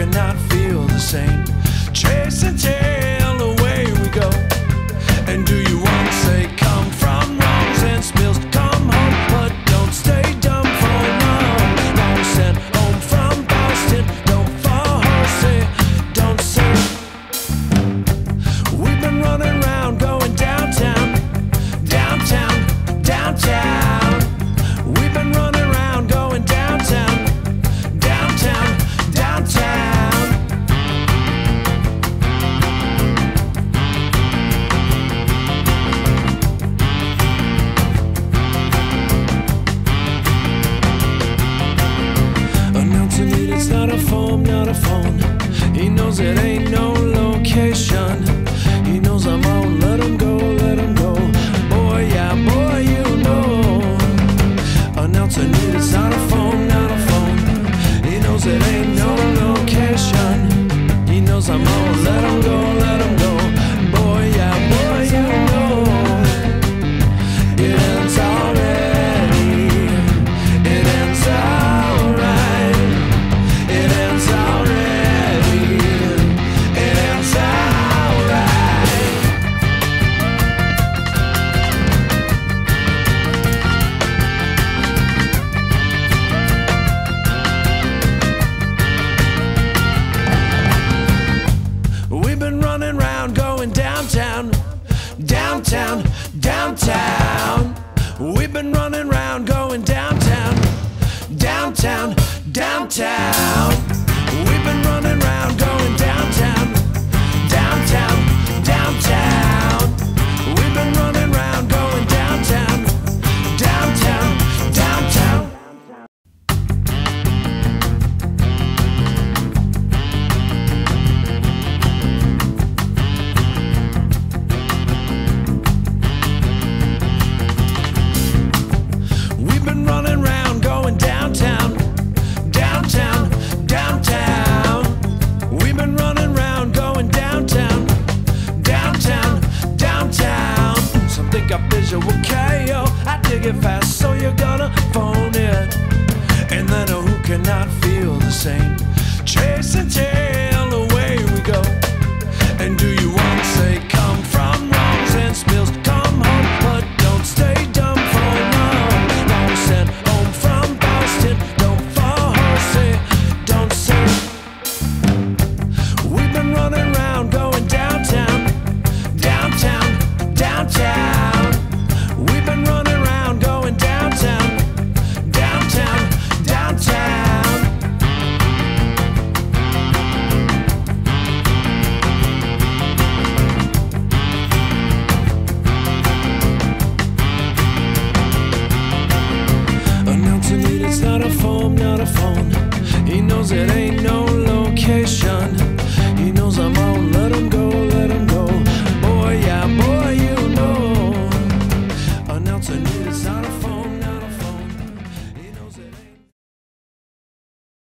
cannot feel the same. Chase and tail, away we go. And do you want to say come from wrongs and spills? Come home, but don't stay dumb for long. Long sent home from Boston, don't fall horsey, don't say. We've been running around going downtown, downtown, downtown. We've been running around going downtown, downtown, downtown. Announcing it, it's not a phone, not a phone. He knows it ain't no location. He knows I'm on, let him go, let him go. Boy, yeah, boy, you know. Announcing it, it's not a phone, not a phone. He knows it ain't no location. He knows I'm on, let him go, let him go. Boy, yeah, boy, you know. It ends already. It ends alright. It ends already. It ends alright. We've been running around going downtown, downtown, downtown. We've been running around going downtown, downtown, downtown. We've been running around going downtown, downtown, downtown. We've been running around going downtown, downtown, downtown. We've been running around going downtown, downtown, downtown. We've been running around going downtown, downtown, downtown. Some think I'm visual KO. I dig it fast, so you're gonna phone it. And then who cannot feel the same? Chase and tail, away we go. And do you want to say come from wrongs and spills? Come home, but don't stay dumb for long. Long sent home from Boston, don't fall horsey, don't say. We've been running around going downtown, downtown, downtown. We've been running around going downtown, downtown, downtown. Announcing it, it's not a phone, not a phone. He knows it ain't no location.